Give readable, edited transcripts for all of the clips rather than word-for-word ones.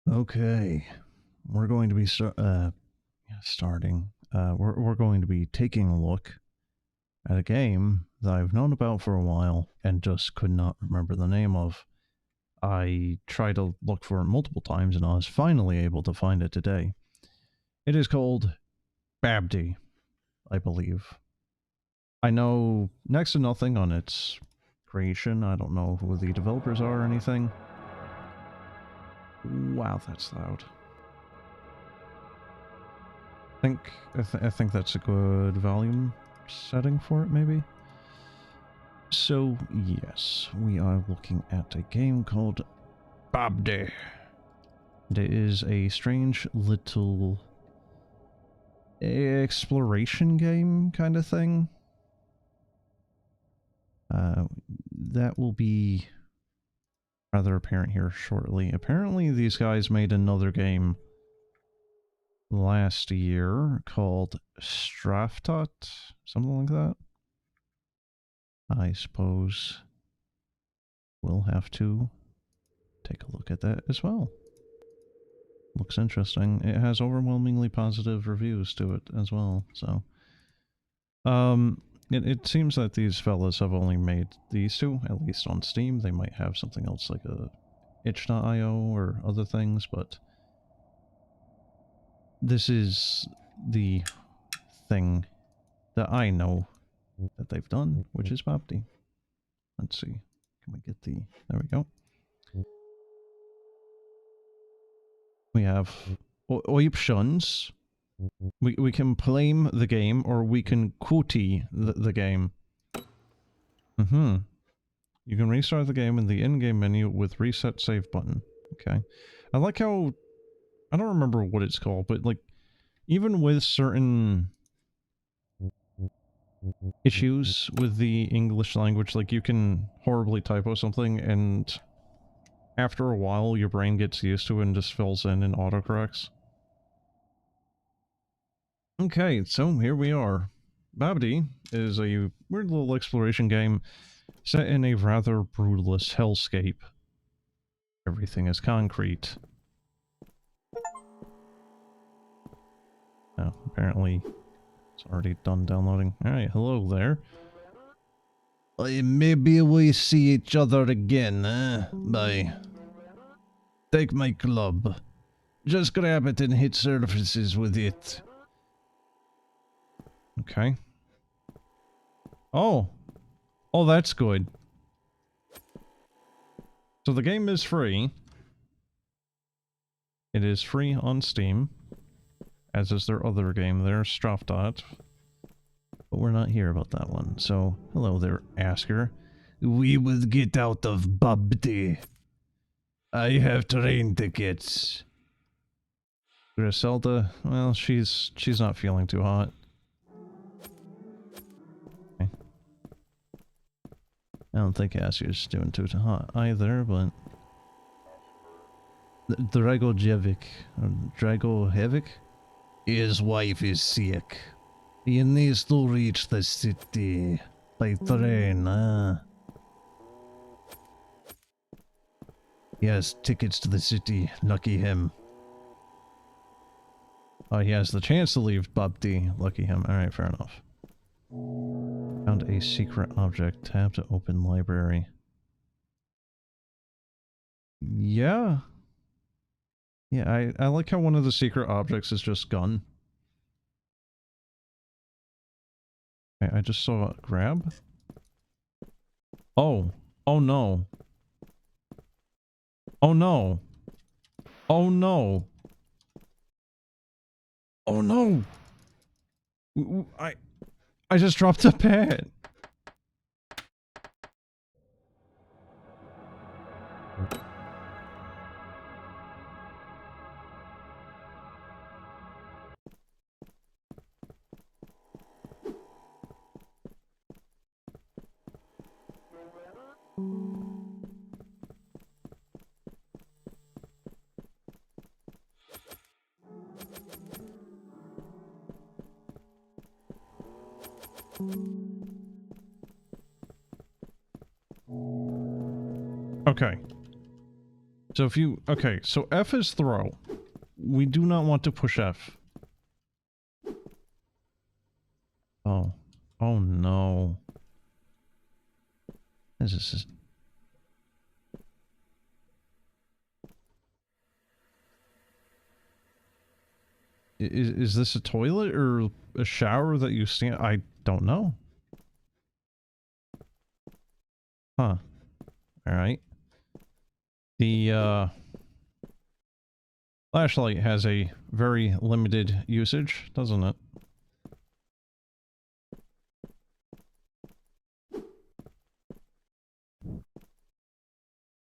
Okay, we're going to be starting. We're going to be taking a look at a game that I've known about for a while and just could not remember the name of. I tried to look for it multiple times and I was finally able to find it today. It is called Babbdi, I believe. I know next to nothing on its creation. I don't know who the developers are or anything. Wow, that's loud. I think that's a good volume setting for it, maybe. So yes, we are looking at a game called Babbdi. It is a strange little exploration game kind of thing. That will be rather apparent here shortly. Apparently, these guys made another game last year called Straftot, something like that. I suppose we'll have to take a look at that as well. Looks interesting. It has overwhelmingly positive reviews to it as well, so. It seems that these fellas have only made these two, at least on Steam. They might have something else like a itch.io or other things, but this is the thing that I know that they've done, which is Babbdi. Let's see. Can we get the... There we go. We have options. We can claim the game, or we can quoty the game. You can restart the game in the in-game menu with reset save button. Okay. I like how... I don't remember what it's called, but like, even with certain issues with the English language, like you can horribly typo something and after a while your brain gets used to it and just fills in and autocorrects. Okay, so here we are. Babbdi is a weird little exploration game set in a rather brutalist hellscape. Everything is concrete. Oh, apparently it's already done downloading. Alright, hello there. Maybe we see each other again, eh? Bye. Take my club. Just grab it and hit surfaces with it. Okay. Oh. Oh, that's good. So the game is free. It is free on Steam. As is their other game there, Straftot. But we're not here about that one. So, hello there, Asker. We will get out of Babbdi. I have train tickets. Griselda, well, she's not feeling too hot. Okay. I don't think Asker's doing too hot either, but... Dragojevic, or Dragojevic? His wife is sick. He needs to reach the city by train, He has tickets to the city, lucky him. Oh, he has the chance to leave Babbdi, lucky him. Alright, fair enough. Found a secret object, tab to open library. Yeah. Yeah, I like how one of the secret objects is just gun. Okay, I just saw a grab. Oh. Oh no. Oh no. Oh no. Oh no. I just dropped a pet. Okay. So if you... Okay, so F is throw. We do not want to push F. Oh. Oh no. This is... Is this a toilet or a shower that you stand... I don't know. Huh. Alright. The, flashlight has a very limited usage, doesn't it?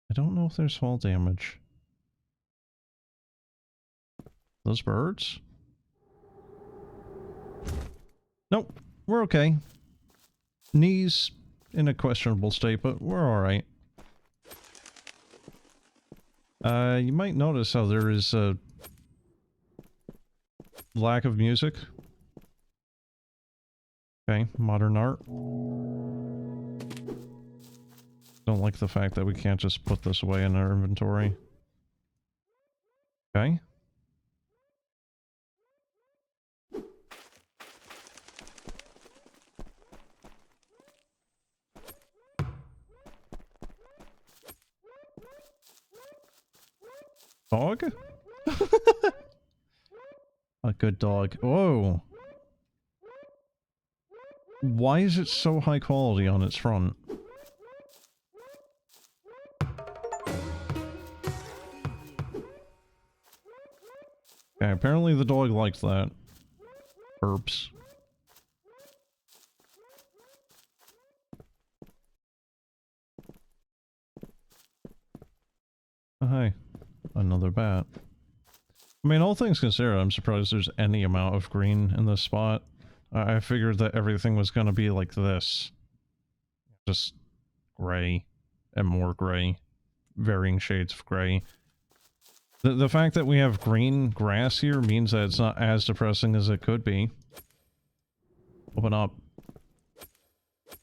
I don't know if there's fall damage. Those birds? Nope, we're okay. Knees in a questionable state, but we're alright. You might notice how there is a lack of music. Okay, modern art. Don't like the fact that we can't just put this away in our inventory. Okay. Dog? A good dog. Whoa! Why is it so high quality on its front? Okay, apparently the dog liked that. Herbs. Oh, hi. Another bat. I mean, all things considered, I'm surprised there's any amount of green in this spot. I figured that everything was gonna be like this. Just gray. And more gray. Varying shades of gray. The fact that we have green grass here means that it's not as depressing as it could be. Open up.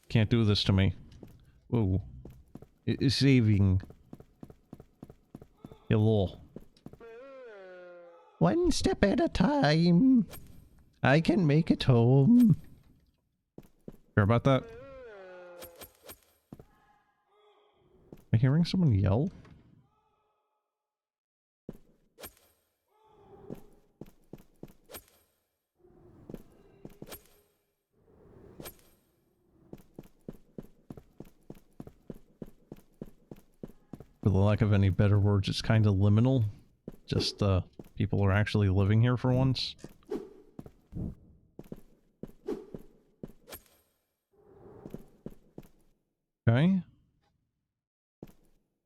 Can't do this to me. Whoa. It is saving. Hello. One step at a time. I can make it home. Care about that? Am I hearing someone yell? For the lack of any better words, it's kind of liminal. Just, people are actually living here for once. Okay.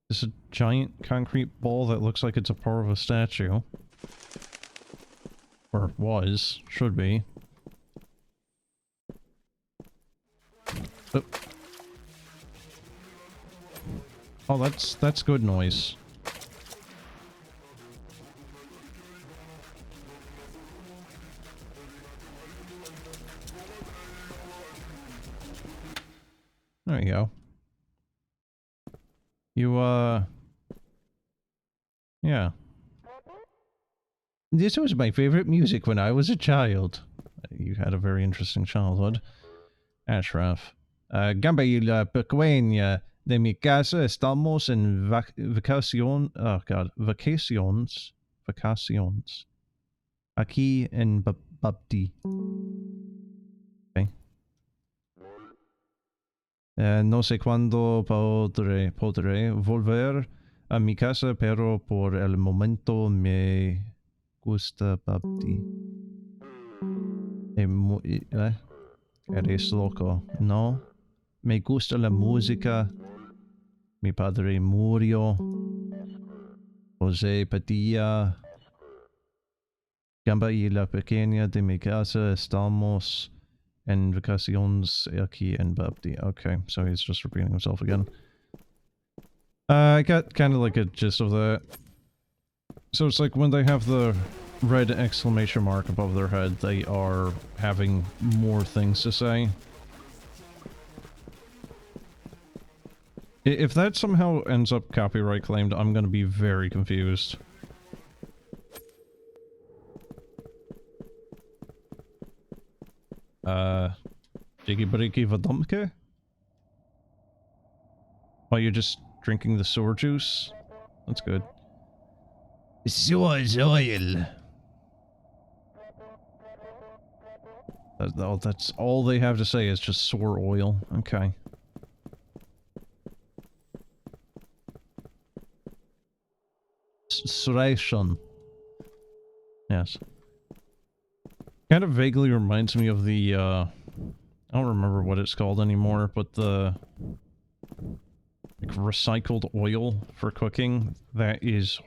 It's a giant concrete ball that looks like it's a part of a statue. Or was. Should be. Oh, that's good noise. There you go. Yeah. This was my favorite music when I was a child. You had a very interesting childhood. Ashraf. Gamba y la pequeña de mi casa estamos en vacación. Oh god. Vacaciones. Vacaciones. Aquí en Babbdi. Okay. No sé cuándo podré volver a mi casa, pero por el momento me gusta Babbdi. Eres loco, ¿no? Me gusta la música. Mi padre murió. José Padilla. Gamba y la pequeña de mi casa estamos en vacaciones aquí en Babbdi. Okay, so he's just repeating himself again. I got kind of like a gist of that. So it's like when they have the red exclamation mark above their head, they are having more things to say. If that somehow ends up copyright claimed, I'm gonna be very confused. Jiggy breaky vadumke? Oh, you're just drinking the sewer juice? That's good. Sewer oil. That's all they have to say is just sewer oil. Okay. Suration. Yes. Kind of vaguely reminds me of the, I don't remember what it's called anymore, but the like, recycled oil for cooking that is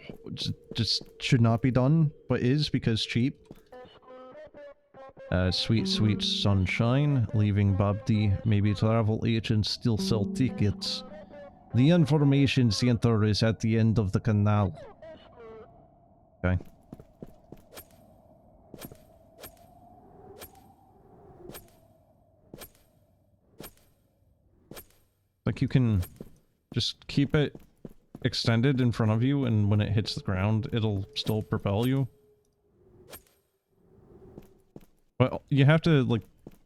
just should not be done, but is because cheap. Sweet, sweet sunshine, leaving Babbdi, maybe travel agents still sell tickets. The information center is at the end of the canal. Okay. Like you can just keep it extended in front of you, and when it hits the ground, it'll still propel you. But you have to, like,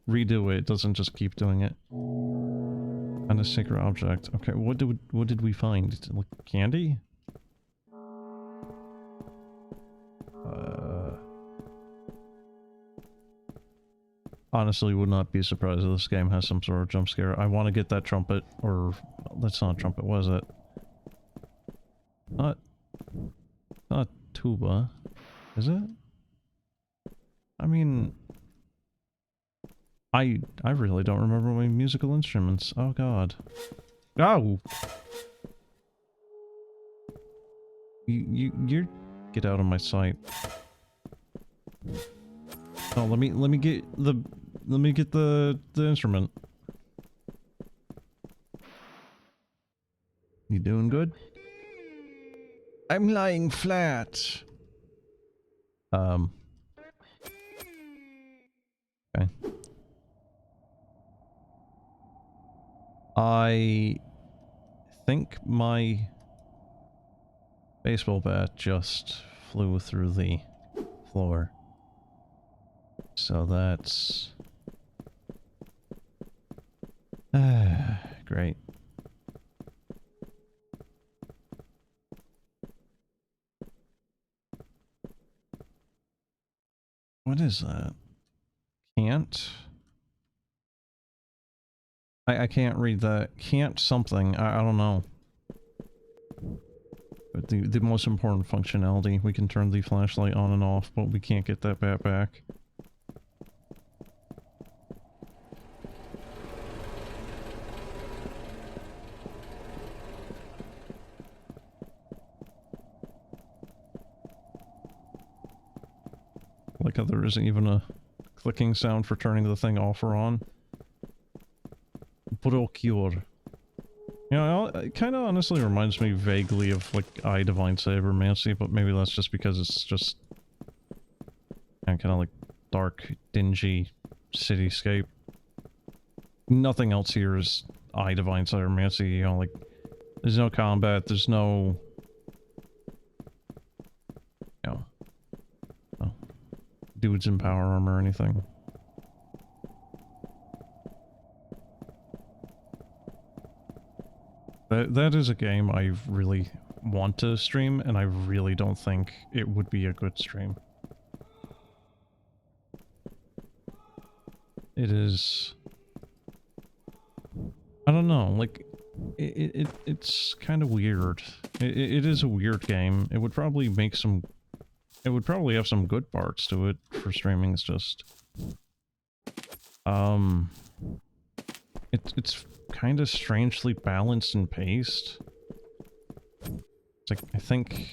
redo it. It doesn't just keep doing it. And a sacred object. Okay, what did we find? Like, candy? Honestly, would not be surprised if this game has some sort of jump scare. I want to get that trumpet, or... That's not a trumpet, what is it? Not tuba. Is it? I mean... I really don't remember my musical instruments. Oh god. Oh! You're... Get out of my sight. Oh, let me get the instrument. You doing good? I'm lying flat. Okay. I think my baseball bat just flew through the floor. So that's... great. What is that? Can't? I can't read that. Can't something. I don't know. But the most important functionality, we can turn the flashlight on and off, but we can't get that bat back. Like how there isn't even a clicking sound for turning the thing off or on. Procure. You know, it kind of honestly reminds me vaguely of, like, I Divine Sabermancy, but maybe that's just because it's just... kind of like dark, dingy cityscape. Nothing else here is I Divine Sabermancy, you know, like... There's no combat, there's no... You know... No. Dudes in power armor or anything. That is a game I really want to stream, and I really don't think it would be a good stream. It is... I don't know, like, it's kind of weird. It is a weird game. It would probably make some... It would probably have some good parts to it for streaming, it's just... It's kind of strangely balanced and paced. It's like, I think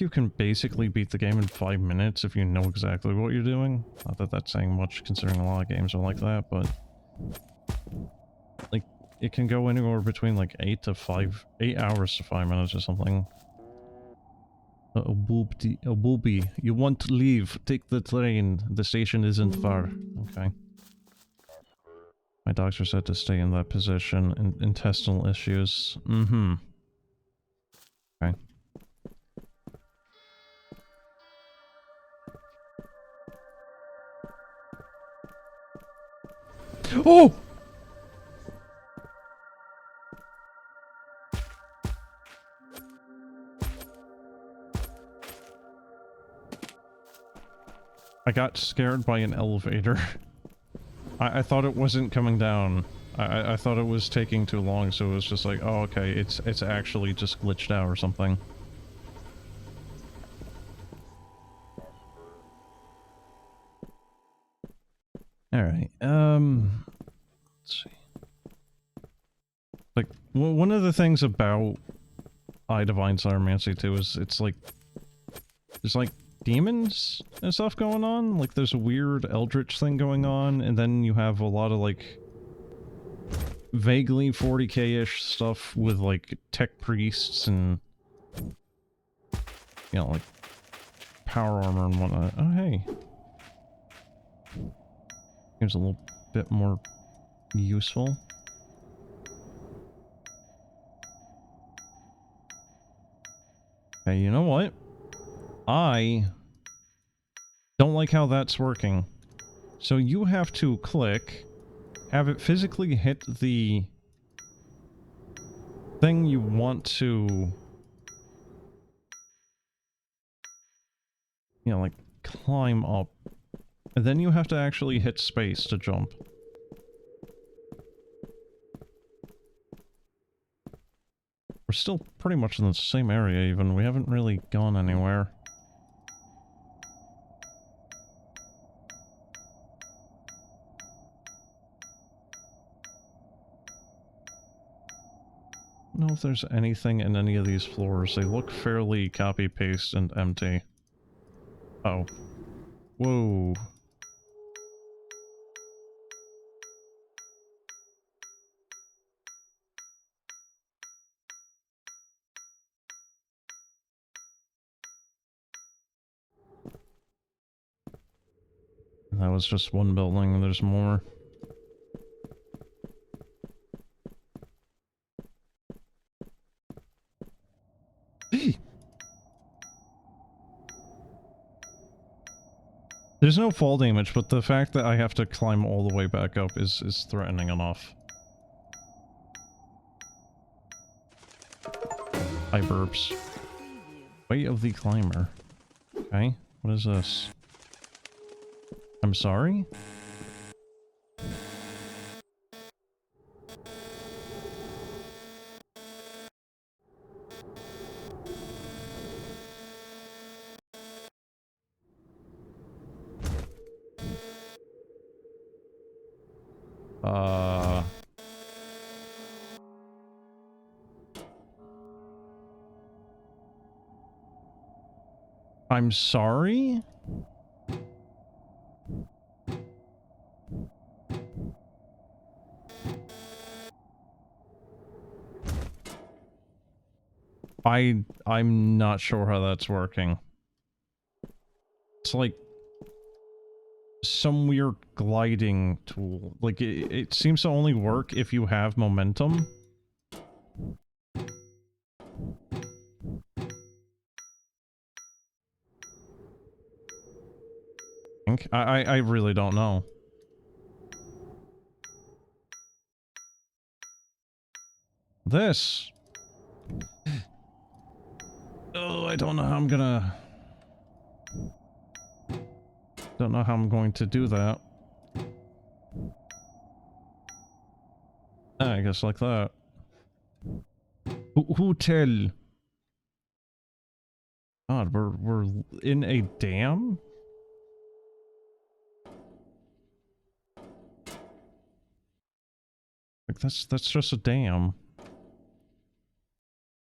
you can basically beat the game in 5 minutes if you know exactly what you're doing. Not that that's saying much, considering a lot of games are like that, but... Like, it can go anywhere between, like, 8 hours to 5 minutes or something. Oh, Booby, you want to leave. Take the train. The station isn't far. Okay. My doctor said to stay in that position. Intestinal issues. Mm-hmm. Okay. Oh! I got scared by an elevator. I thought it wasn't coming down. I thought it was taking too long, so it was just like, oh, okay, it's actually just glitched out or something. Alright, let's see. Like, one of the things about I Divine Pyromancy too is it's like, there's like demons and stuff going on. Like, there's a weird eldritch thing going on, and then you have a lot of like vaguely 40k-ish stuff with like tech priests and, you know, like power armor and whatnot. Oh, hey. Seems a little bit more useful. Okay, you know what? I don't like how that's working. So you have to click, have it physically hit the thing you want to, you know, like, climb up. And then you have to actually hit space to jump. We're still pretty much in the same area even. We haven't really gone anywhere. I don't know if there's anything in any of these floors. They look fairly copy-paste and empty. Oh. Whoa. That was just one building, and there's more. There's no fall damage, but the fact that I have to climb all the way back up is threatening enough. Hi, burps. Way of the climber. Okay, what is this? I'm sorry? I'm sorry? I'm not sure how that's working. It's like some weird gliding tool. Like, it seems to only work if you have momentum. I really don't know. This. Oh, I don't know how I'm gonna... Don't know how I'm going to do that. I guess like that. Hotel. God, we're in a dam? Like, that's just a dam.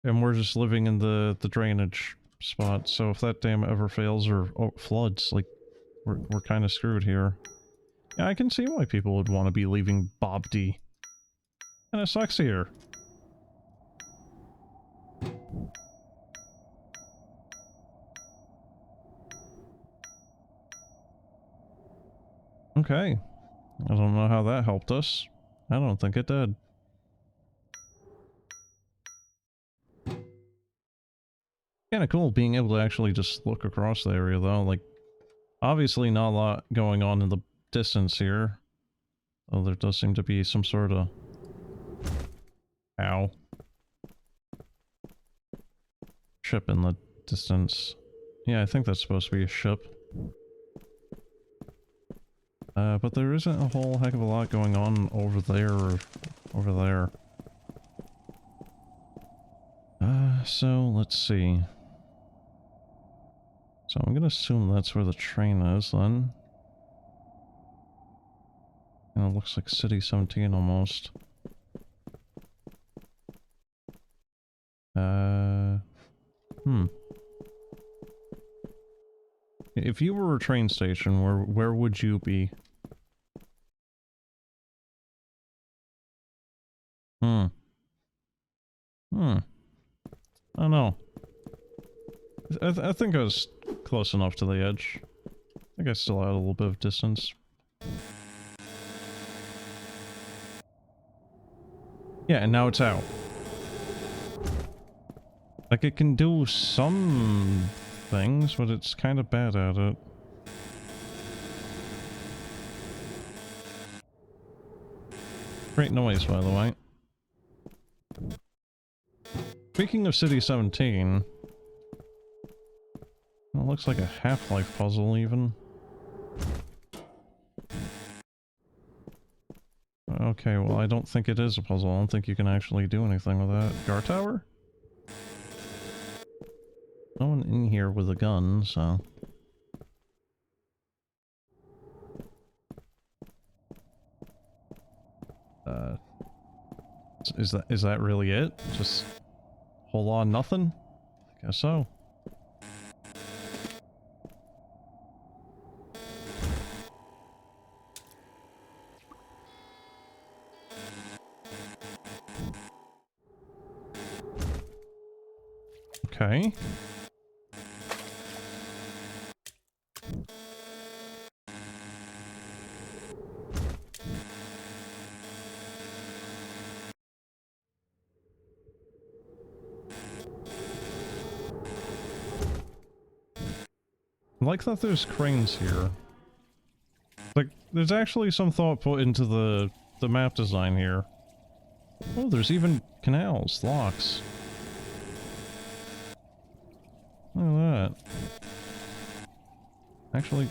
And we're just living in the drainage spot, so if that dam ever fails or floods, like, we're kind of screwed here. Yeah, I can see why people would want to be leaving Babbdi. And it sucks here. Okay. I don't know how that helped us. I don't think it did. Kinda cool being able to actually just look across the area though, like, obviously not a lot going on in the distance here. Oh, there does seem to be some sort of... Ow. Ship in the distance. Yeah, I think that's supposed to be a ship. But there isn't a whole heck of a lot going on over there or over there. So let's see. So I'm gonna assume that's where the train is then. And it looks like City 17 almost. If you were a train station, where would you be? I don't know. I think I was close enough to the edge. I think I still had a little bit of distance. Yeah, and now it's out. Like, it can do some things, but it's kind of bad at it. Great noise, by the way. Speaking of City 17... It looks like a Half-Life puzzle, even. Okay, well, I don't think it is a puzzle. I don't think you can actually do anything with that. Guard tower? No one in here with a gun, so... Is that really it? Just... whole lot of nothing? I guess so. Okay. I like that there's cranes here. Like, there's actually some thought put into the map design here. Oh, there's even canals, locks. Look at that. Actually,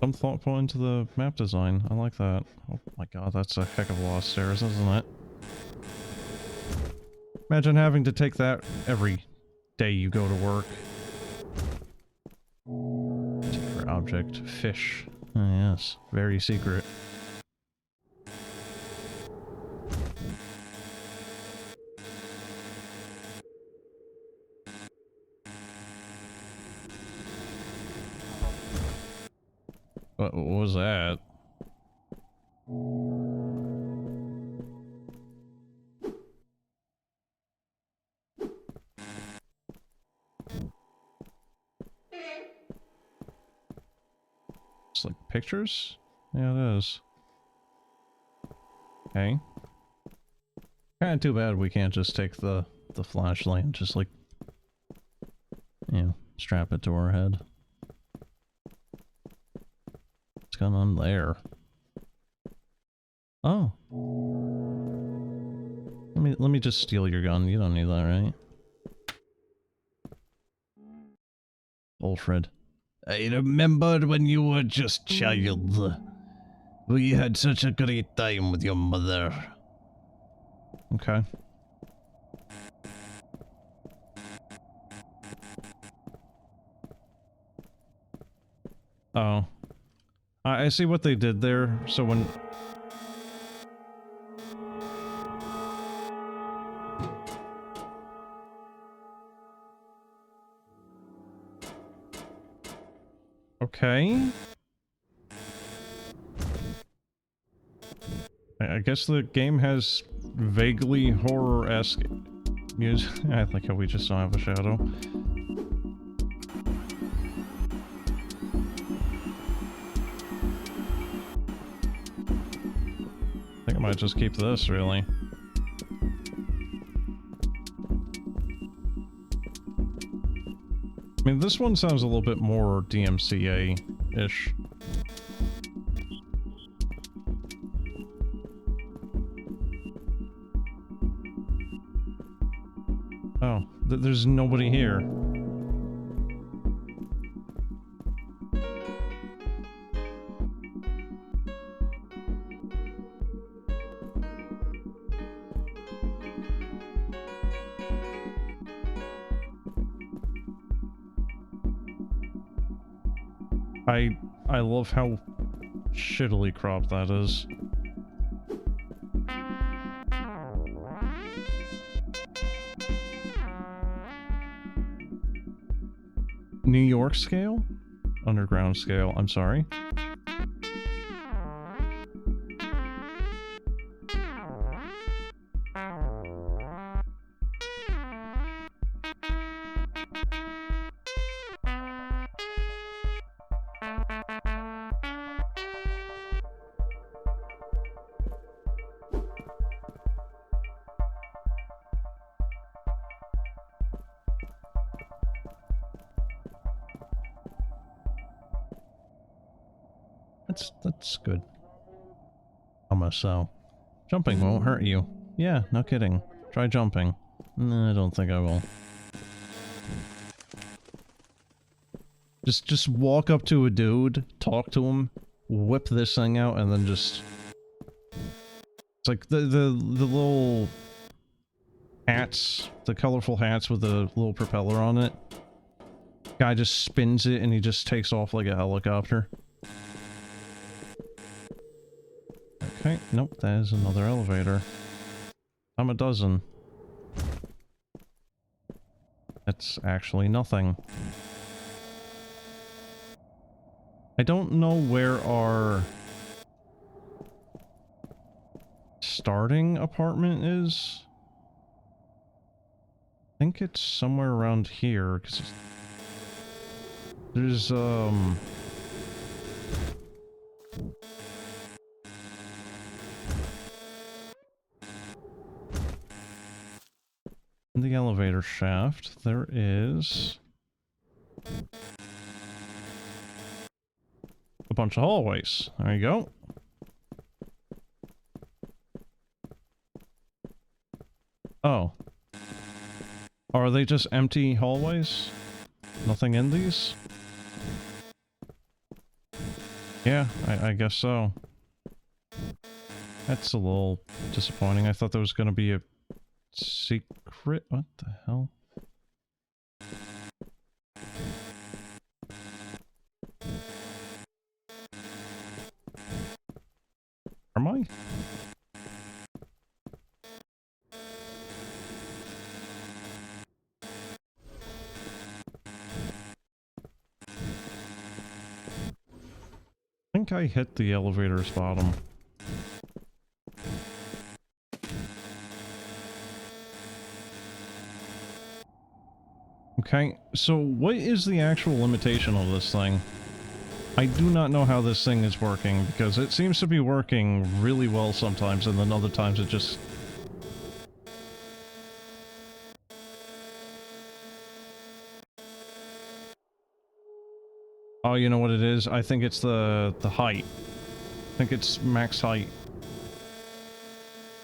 some thought put into the map design. I like that. Oh my god, that's a heck of a lot of stairs, isn't it? Imagine having to take that every day you go to work. Secret object. Fish. Oh yes, very secret. What was that? It's like pictures? Yeah, it is. Okay. Kinda too bad we can't just take the flashlight and just like, you know, strap it to our head. What's going on there? Oh. Let me just steal your gun. You don't need that, right? Alfred. I remember when you were just child. We had such a great time with your mother. Okay. Oh. I see what they did there. So when... Okay. I guess the game has vaguely horror-esque music. I like how we just don't have a shadow. I think I might just keep this, really. I mean, this one sounds a little bit more DMCA-ish. Oh, there's nobody here. I love how shittily cropped that is. New York scale? Underground scale, I'm sorry. That's good. Almost so. Jumping won't hurt you. Yeah, no kidding. Try jumping. No, I don't think I will. Just walk up to a dude, talk to him, whip this thing out, and then just... It's like the little hats, the colorful hats with the little propeller on it. Guy just spins it and he just takes off like a helicopter. Okay, nope, that is another elevator. I'm a dozen. That's actually nothing. I don't know where our starting apartment is. I think it's somewhere around here, because there's, in the elevator shaft, there is a bunch of hallways. There you go. Oh. Are they just empty hallways? Nothing in these? Yeah, I guess so. That's a little disappointing. I thought there was gonna be a secret... What the hell? Am I? I think I hit the elevator's bottom. Okay, so what is the actual limitation of this thing? I do not know how this thing is working, because it seems to be working really well sometimes, and then other times it just... Oh, you know what it is? I think it's the height. I think it's max height.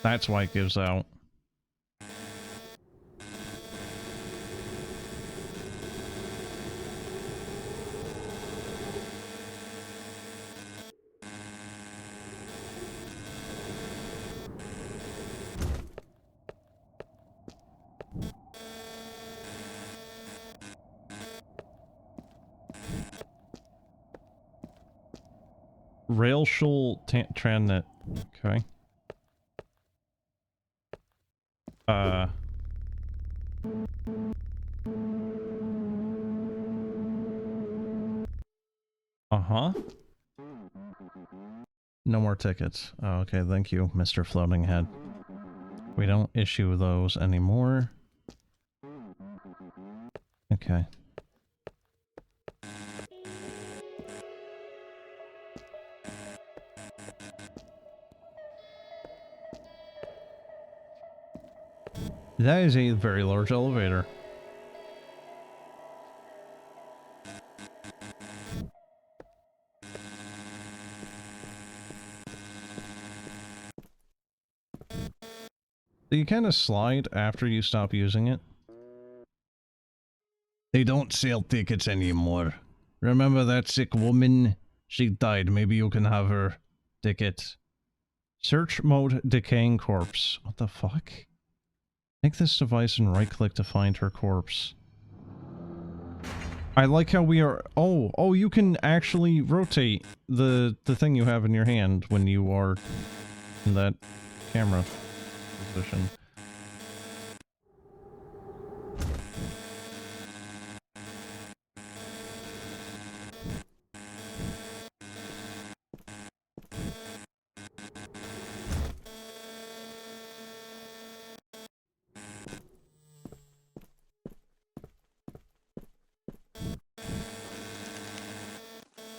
That's why it gives out. Railshul Trannet. Okay. Uh-huh. No more tickets. Oh, okay, thank you, Mr. Floating Head. We don't issue those anymore. Okay. That is a very large elevator. Do you kind of slide after you stop using it? They don't sell tickets anymore. Remember that sick woman? She died. Maybe you can have her ticket. Search mode decaying corpse. What the fuck? Take this device and right-click to find her corpse. I like how we are... Oh, you can actually rotate the thing you have in your hand when you are in that camera position.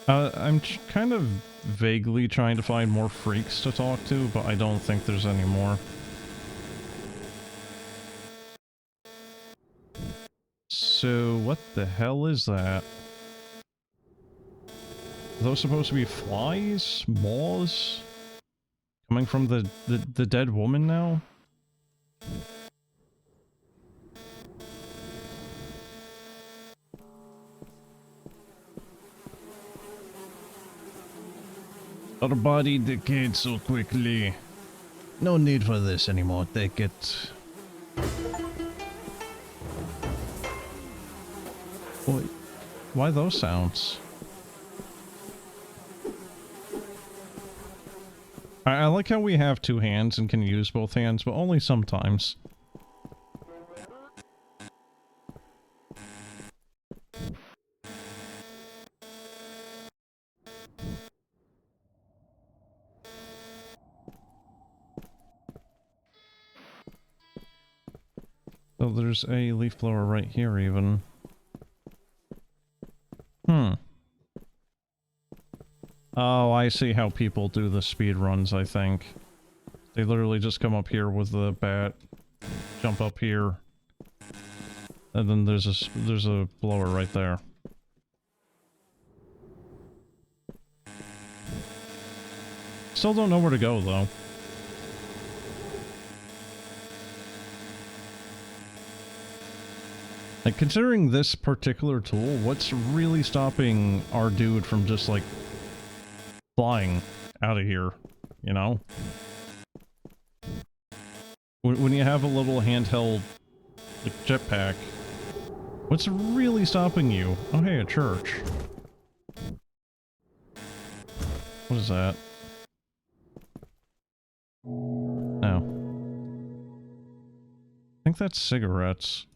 I'm kind of vaguely trying to find more freaks to talk to, but I don't think there's any more. So, what the hell is that? Are those supposed to be flies? Moths? Coming from the dead woman now? Our body decayed so quickly. No need for this anymore. Take it. Wait, why those sounds? I like how we have two hands and can use both hands, but only sometimes. So there's a leaf blower right here even. Oh, I see how people do the speed runs, I think. They literally just come up here with the bat, jump up here, and then there's a blower right there. Still don't know where to go, though. Like, considering this particular tool, what's really stopping our dude from just, like, flying out of here, you know? When you have a little handheld, like, jetpack, what's really stopping you? Oh, hey, a church. What is that? Oh. I think that's cigarettes.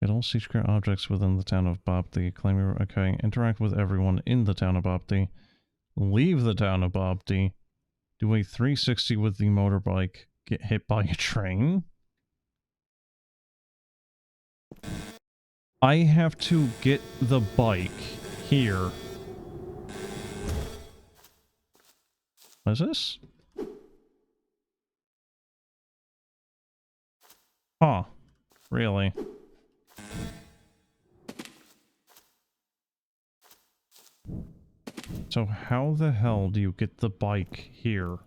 Get all secret objects within the town of Babbdi. Claim your... Okay. Interact with everyone in the town of Babbdi. Leave the town of Babbdi. Do a 360 with the motorbike. Get hit by a train? I have to get the bike here. What is this? Huh. Really? So how the hell do you get the bike here?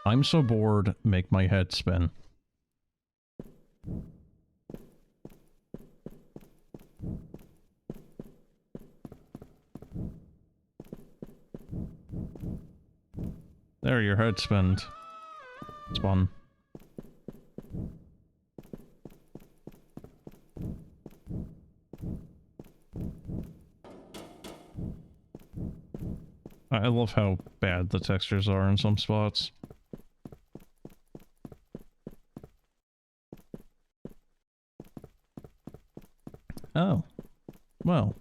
I'm so bored, make my head spin. There, your head spinned. It's fun. I love how bad the textures are in some spots. Oh. Well.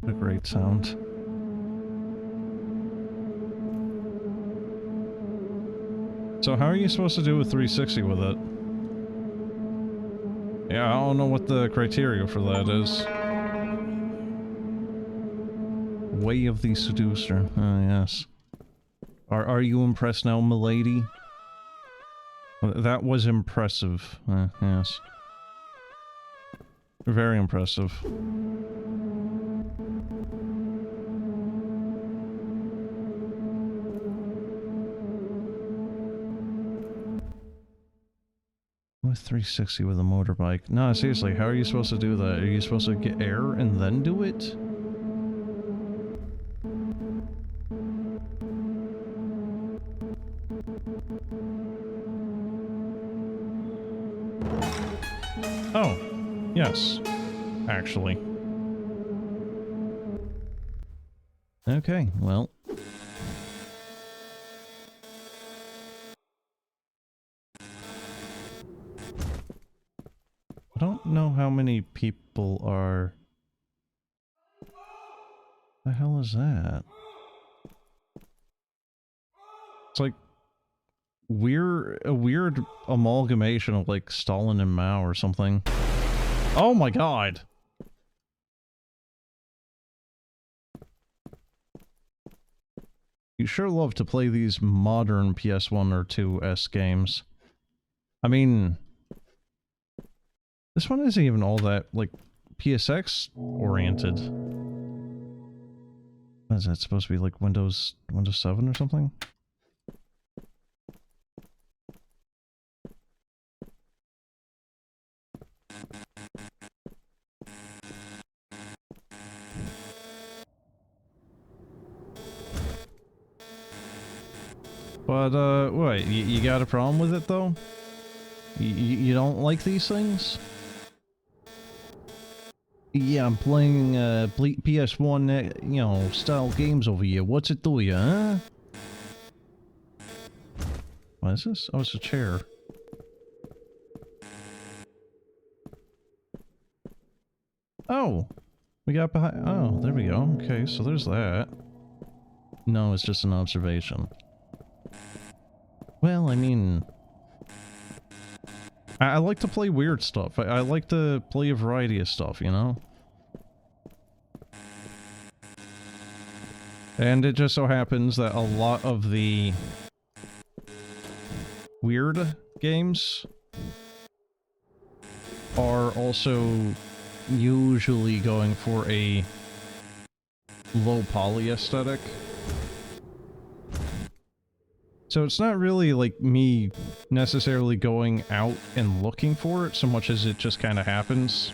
A great sound. So how are you supposed to do a 360 with it? Yeah, I don't know what the criteria for that is. Way of the Seducer. Ah, yes. Are you impressed now, milady? That was impressive. Yes. Very impressive. With 360 with a motorbike. No, seriously, how are you supposed to do that? Are you supposed to get air and then do it? Oh, yes, actually. Okay, well. I don't know how many people are... The hell is that? It's like... a weird amalgamation of like Stalin and Mao or something. Oh my god! You sure love to play these modern PS1 or 2S games. I mean... This one isn't even all that, like, PSX oriented. What is that supposed to be, like Windows 7 or something? But, what, you got a problem with it, though? You don't like these things? Yeah, I'm playing, PS1, you know, style games over here. What's it do you, huh? What is this? Oh, it's a chair. Oh! We got behind- oh, there we go. Okay, so there's that. No, it's just an observation. Well, I mean... I like to play weird stuff. I like to play a variety of stuff, you know? And it just so happens that a lot of the weird games are also usually going for a low poly aesthetic. So it's not really like me necessarily going out and looking for it so much as it just kind of happens.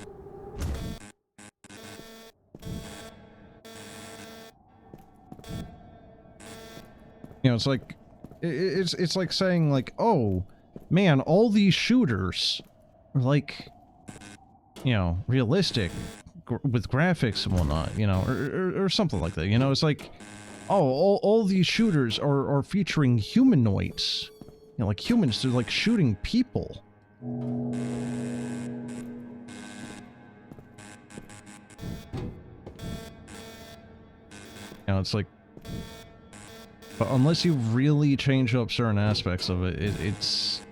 You know, it's like it's like saying like, "Oh, man, all these shooters are like, you know, realistic with graphics and whatnot, you know, or something like that." You know, it's like, "Oh, all these shooters are featuring humanoids." You know, like humans, they're like shooting people. You know, it's like, but unless you really change up certain aspects of it,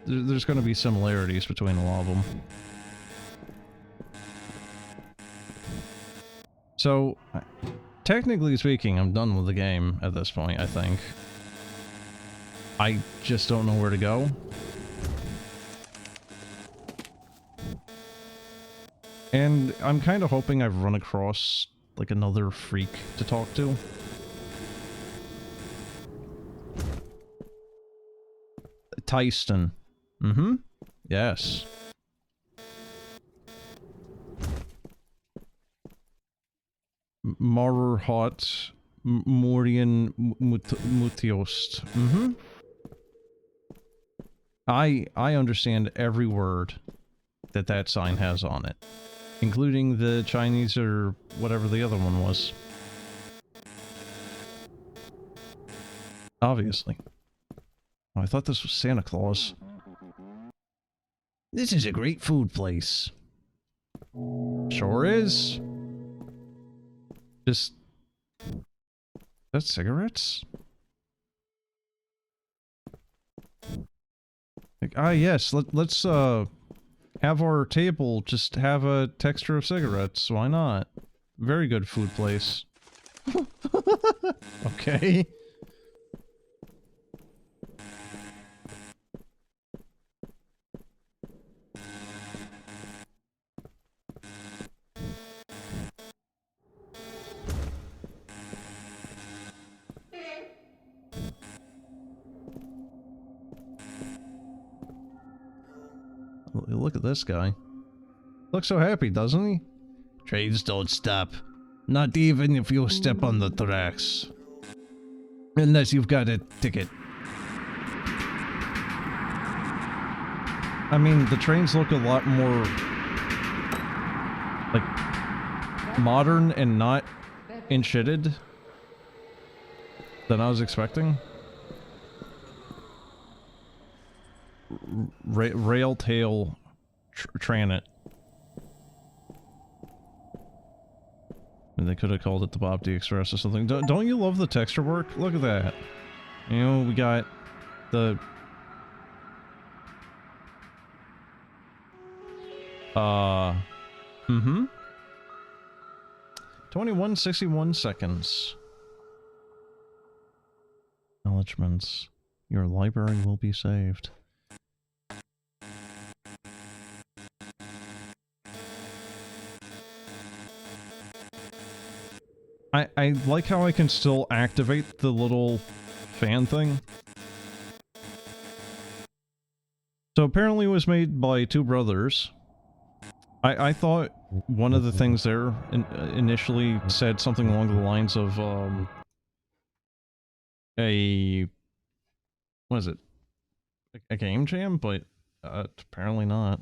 there's going to be similarities between a lot of them. So, technically speaking, I'm done with the game at this point, I think. I just don't know where to go. And I'm kind of hoping I've run across, like, another freak to talk to. Tyston. Mm-hmm. Yes. Marurhot Morian Mutiost. Mm-hmm. I understand every word that sign has on it. Including the Chinese or whatever the other one was. Obviously. Oh, I thought this was Santa Claus. This is a great food place. Sure is. Just... That's cigarettes? Like, ah, yes, let's, have our table just have a texture of cigarettes. Why not? Very good food place. Okay. Look at this guy. Looks so happy, doesn't he? Trains don't stop. Not even if you step on the tracks. Unless you've got a ticket. I mean, the trains look a lot more... like... modern and not enshitted than I was expecting. Railtail Tranit. They could have called it the Babbdi Express or something. Don't you love the texture work? Look at that. You know, we got the... Mm-hmm. 21:61 seconds. Acknowledgements. Your library will be saved. I like how I can still activate the little fan thing. So apparently it was made by two brothers. I thought one of the things there initially said something along the lines of, what is it? A game jam? But, apparently not.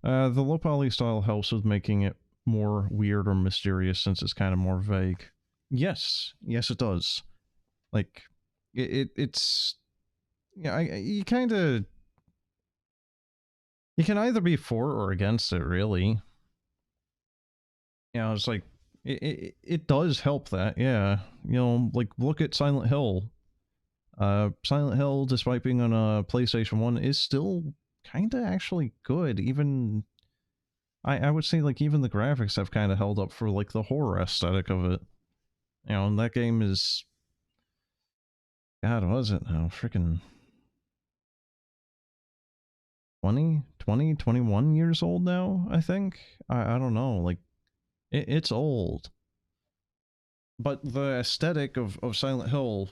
The low poly style helps with making it more weird or mysterious since it's kind of more vague. Yes. Yes, it does. Like, it's... Yeah, you kind of... You can either be for or against it, really. You know, it's like, it does help that, yeah. You know, like, look at Silent Hill. Silent Hill, despite being on a PlayStation 1, is still kind of actually good. Even... I would say, like, even the graphics have kind of held up for, like, the horror aesthetic of it. You know, and that game is... God, what is it now? Freaking... 21 years old now, I think? I don't know, like, it's old. But the aesthetic of Silent Hill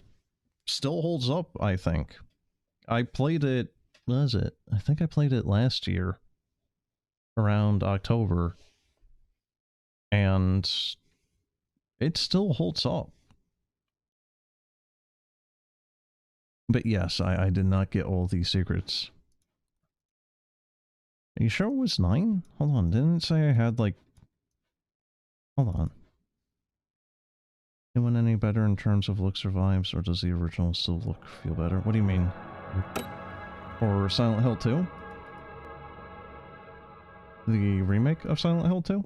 still holds up, I think. I played it, what is it? I think I played it last year. Around October. And it still holds up. But yes, I did not get all these secrets. Are you sure it was 9? Hold on, didn't it say I had, like... Hold on. Anyone any better in terms of looks or vibes, or does the original still feel better? What do you mean? Or Silent Hill 2? The remake of Silent Hill 2?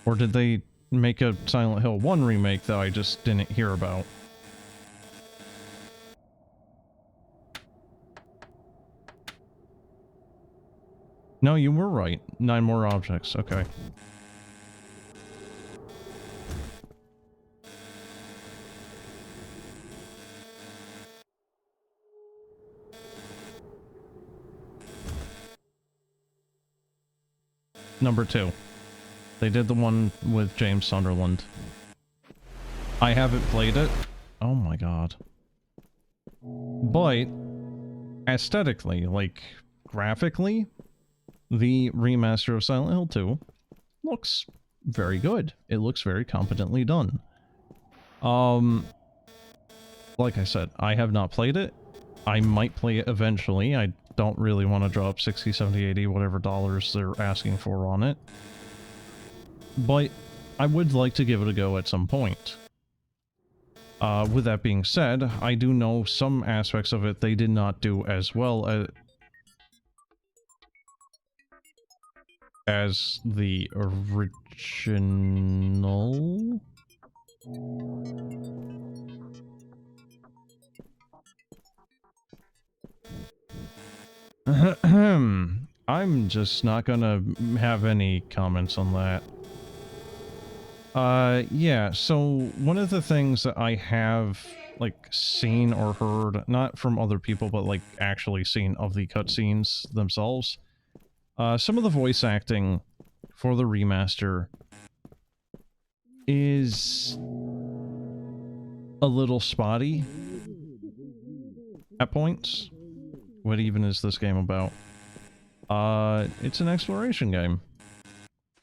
Or did they make a Silent Hill 1 remake that I just didn't hear about? No, you were right. 9 more objects. Okay. Number 2. They did the one with James Sunderland. I haven't played it. Oh my god. But, aesthetically, like, graphically, the remaster of Silent Hill 2 looks very good. It looks very competently done. Like I said, I have not played it. I might play it eventually. I don't really want to drop 60, 70, 80, whatever dollars they're asking for on it. But I would like to give it a go at some point. With that being said, I do know some aspects of it they did not do as well as the original. I'm just not gonna have any comments on that. Yeah, so one of the things that I have, like, seen or heard, not from other people, but, like, actually seen of the cutscenes themselves, some of the voice acting for the remaster is a little spotty at points. What even is this game about? It's an exploration game.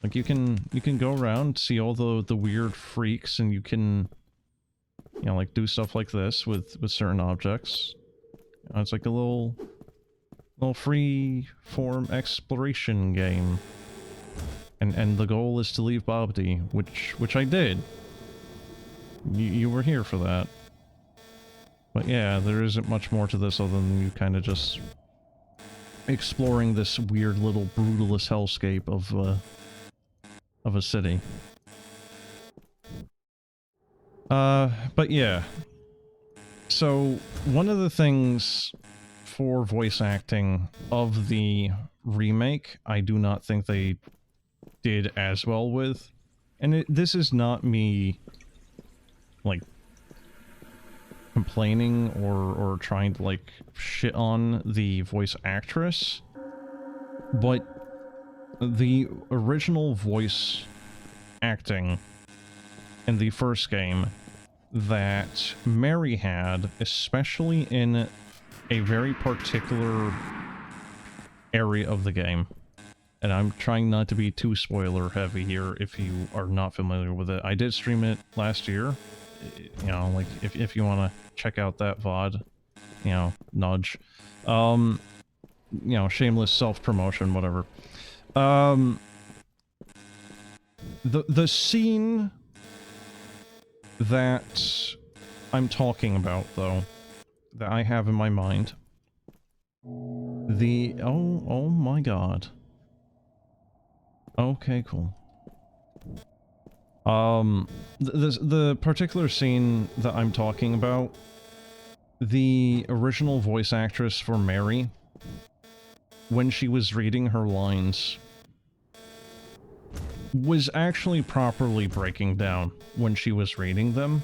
Like, you can go around, see all the weird freaks, and you can, you know, like, do stuff like this with certain objects. It's like a little free form exploration game. And the goal is to leave Babbdi, which I did. You were here for that. But yeah, there isn't much more to this other than you kind of just exploring this weird little brutalist hellscape of a city. But yeah. So, one of the things for voice acting of the remake, I do not think they did as well with. And this is not me, like, complaining or trying to, like, shit on the voice actress, but the original voice acting in the first game that Mary had, especially in a very particular area of the game, and I'm trying not to be too spoiler heavy here if you are not familiar with it. I did stream it last year, you know, like, if you want to check out that VOD, you know, nudge. You know, shameless self-promotion, whatever. The scene that I'm talking about, though, that I have in my mind, oh my god. Okay, cool. The particular scene that I'm talking about, the original voice actress for Mary, when she was reading her lines, was actually properly breaking down when she was reading them.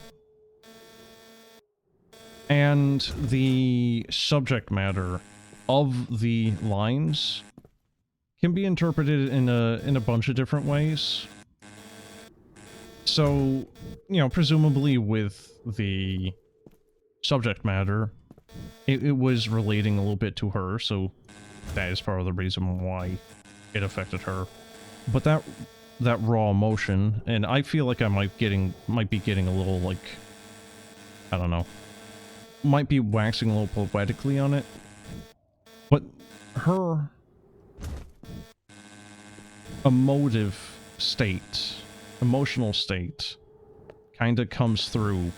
And the subject matter of the lines can be interpreted in a bunch of different ways. So, you know, presumably with the subject matter, it was relating a little bit to her, so that is part of the reason why it affected her. But that raw emotion, and I feel like I might be getting a little, like, I don't know, might be waxing a little poetically on it, but her emotional state kind of comes through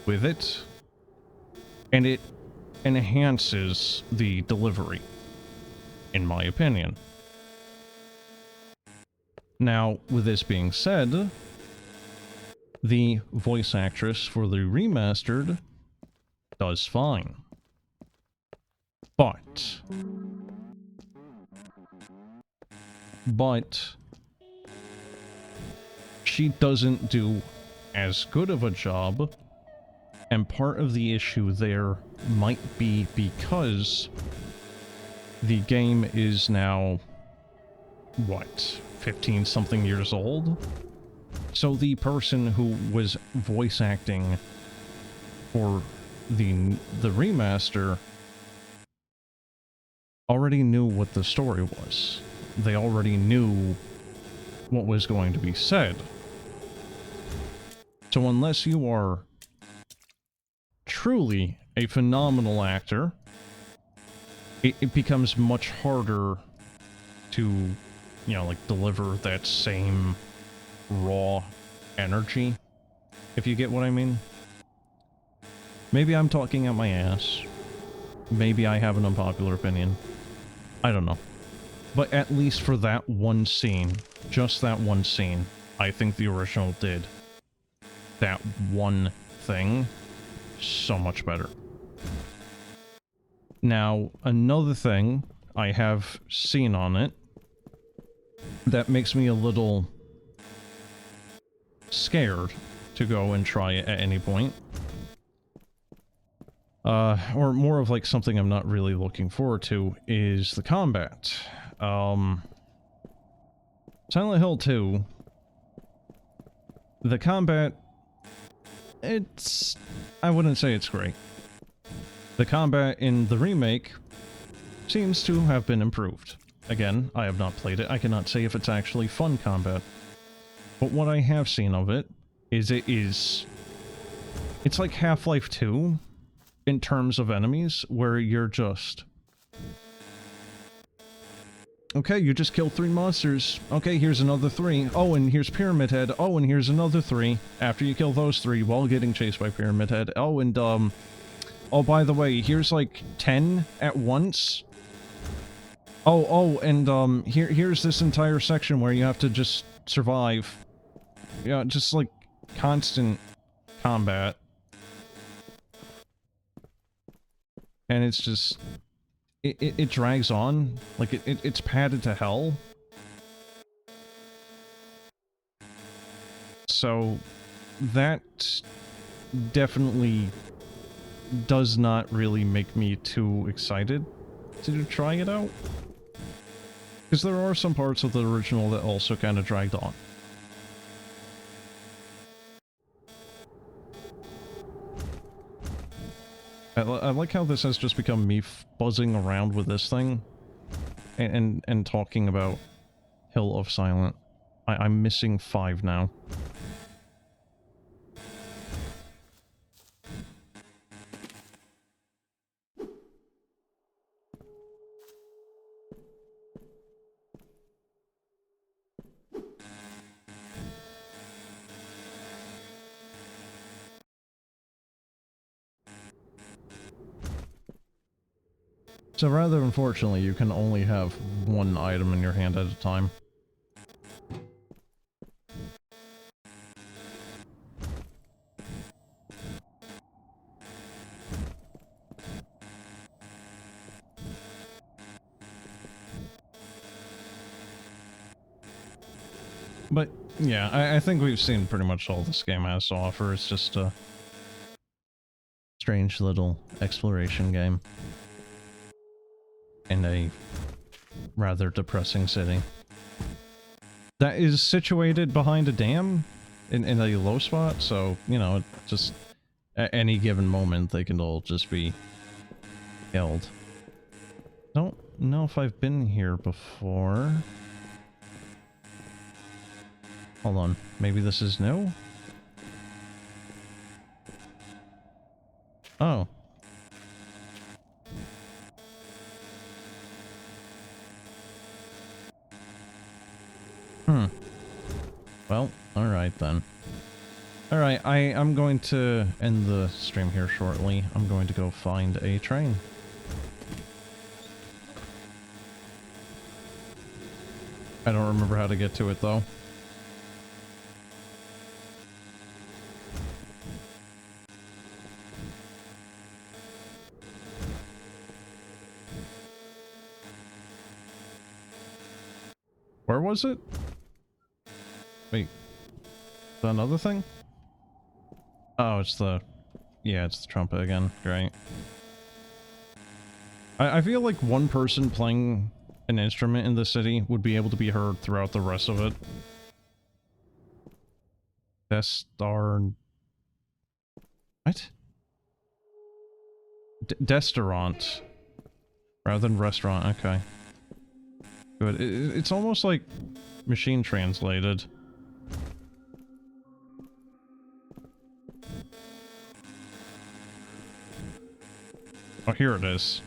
with it, and it enhances the delivery, in my opinion. Now, with this being said, the voice actress for the remastered does fine. But she doesn't do as good of a job, and part of the issue there might be because the game is now, what, 15-something years old? So the person who was voice acting for the remaster already knew what the story was. They already knew what was going to be said. So unless you are truly a phenomenal actor, it becomes much harder to, you know, like, deliver that same raw energy, if you get what I mean. Maybe I'm talking out my ass. Maybe I have an unpopular opinion. I don't know. But at least for that one scene, just that one scene, I think the original did that one thing so much better. Now, another thing I have seen on it that makes me a little scared to go and try it at any point. Or more of like something I'm not really looking forward to is the combat. Silent Hill 2, the combat, I wouldn't say it's great. The combat in the remake seems to have been improved. Again, I have not played it. I cannot say if it's actually fun combat. But what I have seen of it is it's like Half-Life 2 in terms of enemies, where you're just... Okay, you just killed 3 monsters. Okay, here's another 3. Oh, and here's Pyramid Head. Oh, and here's another 3. After you kill those 3 while getting chased by Pyramid Head. Oh, and, oh, by the way, here's, like, 10 at once. Oh, and, here's this entire section where you have to just survive. Yeah, just, like, constant combat. And it's just... It drags on. Like, it's padded to hell. So, that definitely does not really make me too excited to try it out. Because there are some parts of the original that also kind of dragged on. I like how this has just become me buzzing around with this thing and talking about Hill of Silent. I'm missing 5 now. So rather unfortunately, you can only have 1 item in your hand at a time. But, yeah, I think we've seen pretty much all this game has to offer. It's just a strange little exploration game in a rather depressing city that is situated behind a dam in a low spot, so, you know, it just at any given moment they can all just be killed. Don't know if I've been here before. Hold on, maybe this is new? Oh. Well, alright then. Alright, I'm going to end the stream here shortly. I'm going to go find a train. I don't remember how to get to it though. Where was it? Wait. Is that another thing? Oh, it's the... Yeah, it's the trumpet again. Great. I feel like one person playing an instrument in the city would be able to be heard throughout the rest of it. What? Destaurant. Rather than restaurant, okay. Good. It's almost like machine translated. Oh, here it is.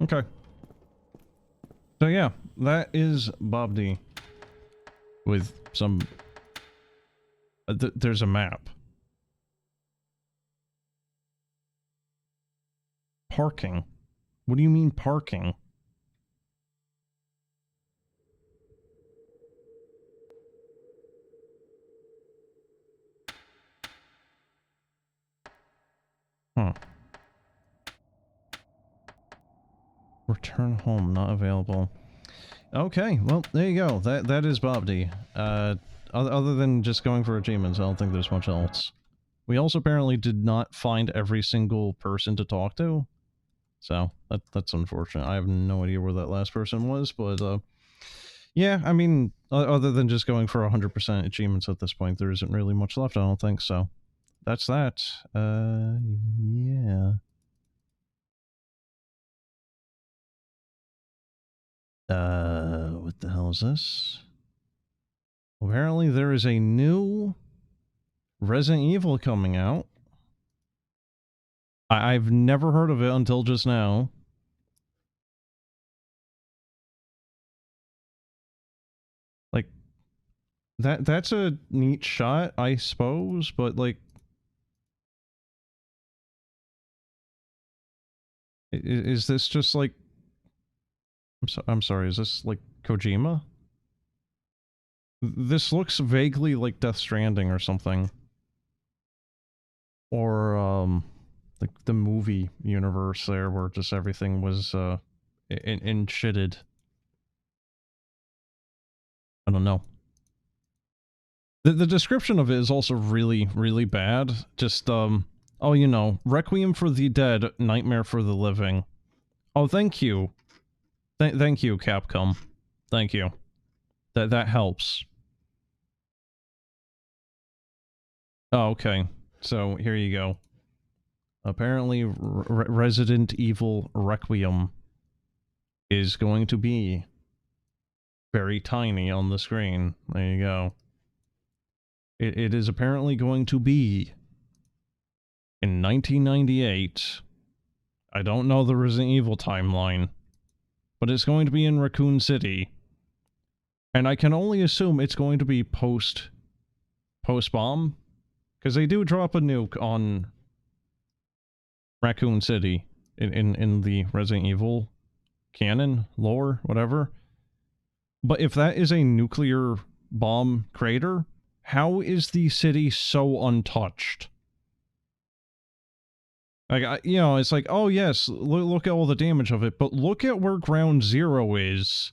Okay. So yeah, that is Babbdi. With some... there's a map. Parking? What do you mean parking? Huh. Return home, not available. Okay, well, there you go. That is Babbdi. Other than just going for achievements, I don't think there's much else. We also apparently did not find every single person to talk to. So, that's unfortunate. I have no idea where that last person was, but, yeah, I mean, other than just going for 100% achievements at this point, there isn't really much left, I don't think, so. That's that. Yeah. What the hell is this? Apparently there is a new Resident Evil coming out. I've never heard of it until just now. Like, that's a neat shot, I suppose, but like... Is this just like... I'm sorry, is this like Kojima? This looks vaguely like Death Stranding or something. Or, like the movie universe there where just everything was, in shitted. I don't know. The description of it is also really, really bad. Just, oh, you know, Requiem for the Dead, Nightmare for the Living. Oh, thank you. Thank you, Capcom. Thank you. That helps. Oh, okay. So, here you go. Apparently, Resident Evil Requiem is going to be very tiny on the screen. There you go. It is apparently going to be in 1998. I don't know the Resident Evil timeline, but it's going to be in Raccoon City. And I can only assume it's going to be post-bomb, because they do drop a nuke on Raccoon City in the Resident Evil canon, lore, whatever. But if that is a nuclear bomb crater, how is the city so untouched? Like, you know, it's like, oh yes, look at all the damage of it, but look at where Ground Zero is.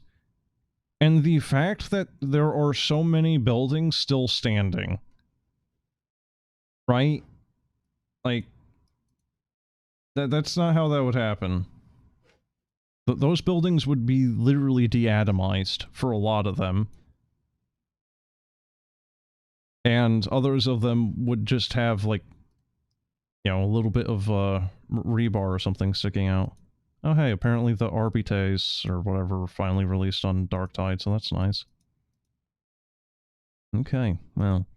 And the fact that there are so many buildings still standing. Right? Like, that's not how that would happen. Those buildings would be literally deatomized for a lot of them. And others of them would just have, like, you know, a little bit of rebar or something sticking out. Oh hey, apparently the Arbites, or whatever, were finally released on Dark Tide, so that's nice. Okay, well.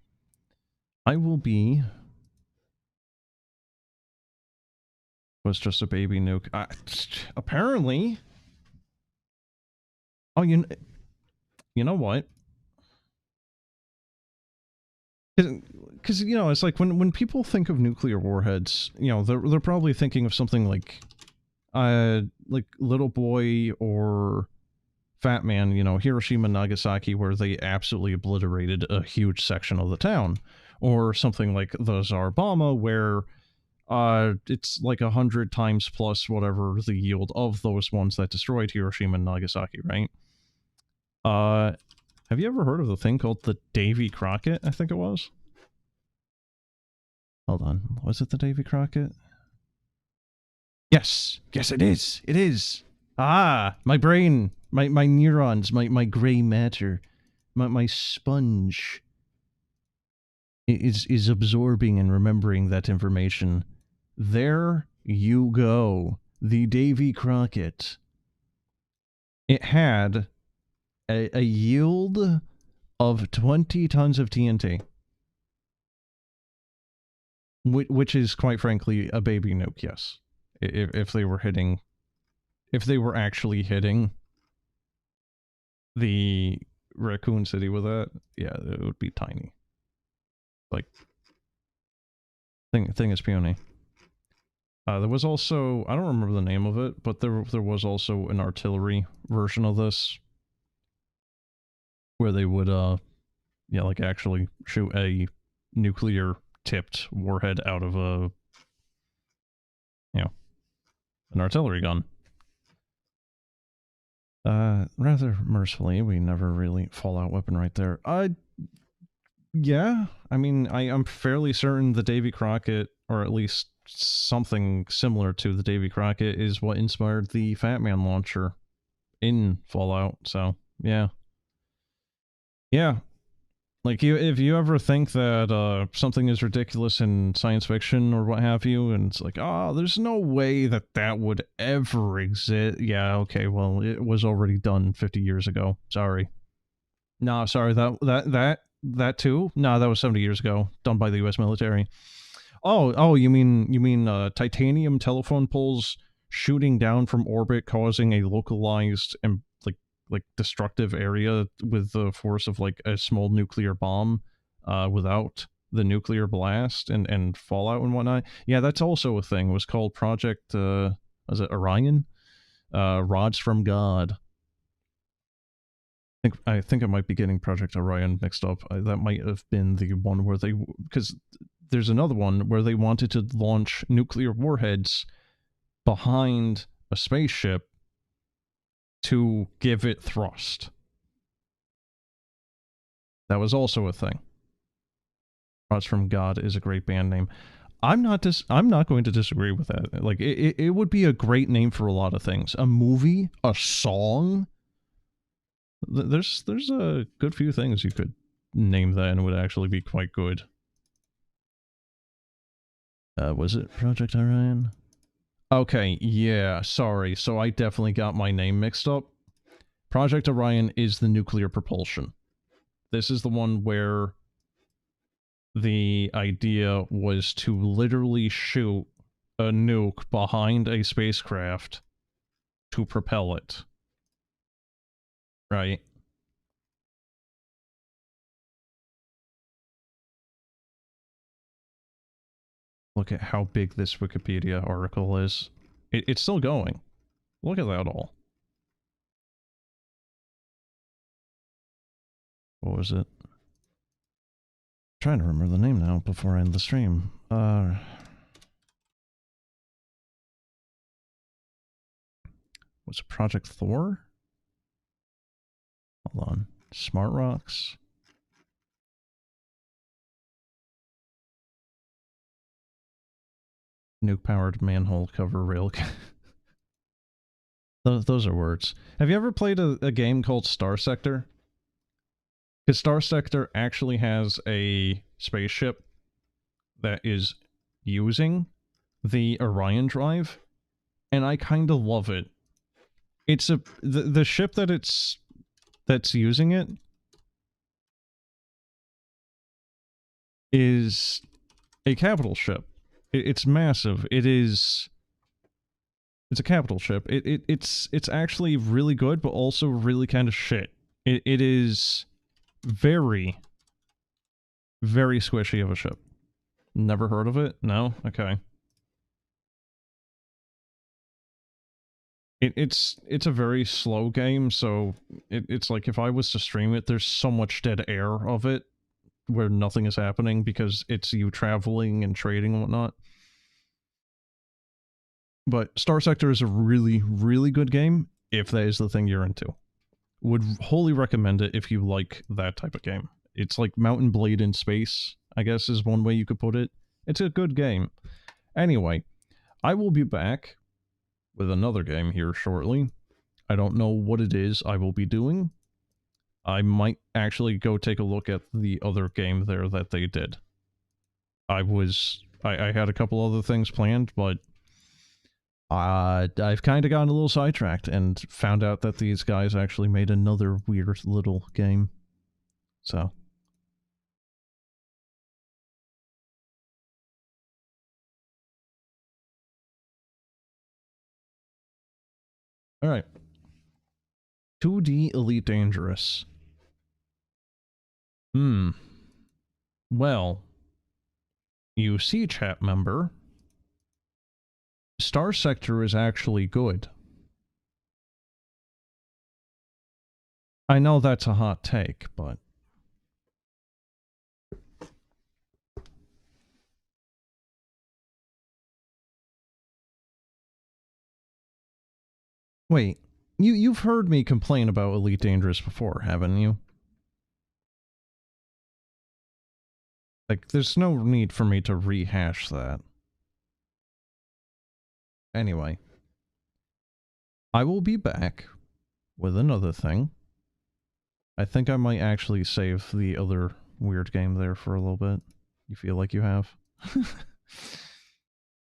I will be... was just a baby nuke. Apparently... Oh, you know what? Because, you know, it's like when people think of nuclear warheads, you know, they're probably thinking of something like Little Boy or Fat Man, you know, Hiroshima, Nagasaki, where they absolutely obliterated a huge section of the town. Or something like the Tsar Bomba, where it's like 100 times plus whatever the yield of those ones that destroyed Hiroshima and Nagasaki, right? Have you ever heard of the thing called the Davy Crockett, I think it was? Hold on, was it the Davy Crockett? Yes! Yes, it is! It is! Ah! My brain! My neurons, my grey matter, my sponge is absorbing and remembering that information. There you go. The Davy Crockett. It had a yield of 20 tons of TNT. Which is, quite frankly, a baby nuke, yes. If they were hitting... If they were actually hitting the Raccoon City with that, yeah, it would be tiny. Like... Thing is puny. There was also... I don't remember the name of it, but there was also an artillery version of this. Where they would, yeah, like actually shoot a nuclear-tipped warhead out of a An artillery gun. Rather mercifully, we never really Fallout weapon right there. Yeah. I mean, I'm fairly certain the Davy Crockett, or at least something similar to the Davy Crockett, is what inspired the Fat Man launcher in Fallout, so, yeah. Yeah. Like, if you ever think that something is ridiculous in science fiction or what have you, and it's like, oh, there's no way that that would ever exist. Yeah, okay, well, it was already done 50 years ago. Sorry. No, sorry, that too? No, that was 70 years ago, done by the US military. Oh, you mean titanium telephone poles shooting down from orbit, causing a localized and like destructive area with the force of like a small nuclear bomb, without the nuclear blast and fallout and whatnot. Yeah, that's also a thing. It was called Project was it Orion? Rods from God. I think I might be getting Project Orion mixed up. That might have been the one where they, because there's another one where they wanted to launch nuclear warheads behind a spaceship to give it thrust. That was also a thing. Rods from God is a great band name. I'm not going to disagree with that. Like, it would be a great name for a lot of things. A movie, a song. There's a good few things you could name that and it would actually be quite good. Was it Project Orion? Okay, yeah, sorry. So I definitely got my name mixed up. Project Orion is the nuclear propulsion. This is the one where the idea was to literally shoot a nuke behind a spacecraft to propel it. Right? Look at how big this Wikipedia article is. It's still going. Look at that all. What was it? I'm trying to remember the name now before I end the stream. Was it Project Thor? Hold on. Smart Rocks? Nuke-powered manhole cover rail. Those are words. Have you ever played a game called Star Sector? Because Star Sector actually has a spaceship that is using the Orion drive, and I kind of love it. It's the ship that's using it is a capital ship. It's massive. It's a capital ship. It's actually really good, but also really kind of shit. It is very, very squishy of a ship. Never heard of it? No? Okay. It's a very slow game, so it's like if I was to stream it, there's so much dead air of it where nothing is happening because it's you traveling and trading and whatnot. But Star Sector is a really, really good game if that is the thing you're into. Would wholly recommend it if you like that type of game. It's like Mountain Blade in space, I guess is one way you could put it. It's a good game. Anyway, I will be back with another game here shortly. I don't know what it is I will be doing. I might actually go take a look at the other game there that they did. I had a couple other things planned, but I've kind of gotten a little sidetracked and found out that these guys actually made another weird little game. So. Alright. 2D Elite Dangerous. Well, you see, chat member, Star Sector is actually good. I know that's a hot take, but Wait, you've heard me complain about Elite Dangerous before, haven't you? Like, there's no need for me to rehash that. Anyway, I will be back with another thing. I think I might actually save the other weird game there for a little bit. You feel like you have?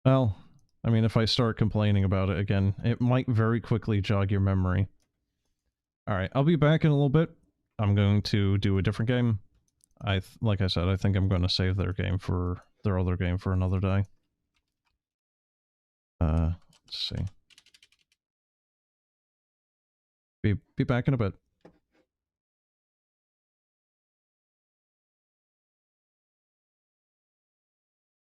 Well, I mean, if I start complaining about it again, it might very quickly jog your memory. Alright, I'll be back in a little bit. I'm going to do a different game. Like I said, I think I'm going to save their other game for another day. Let's see. Be back in a bit.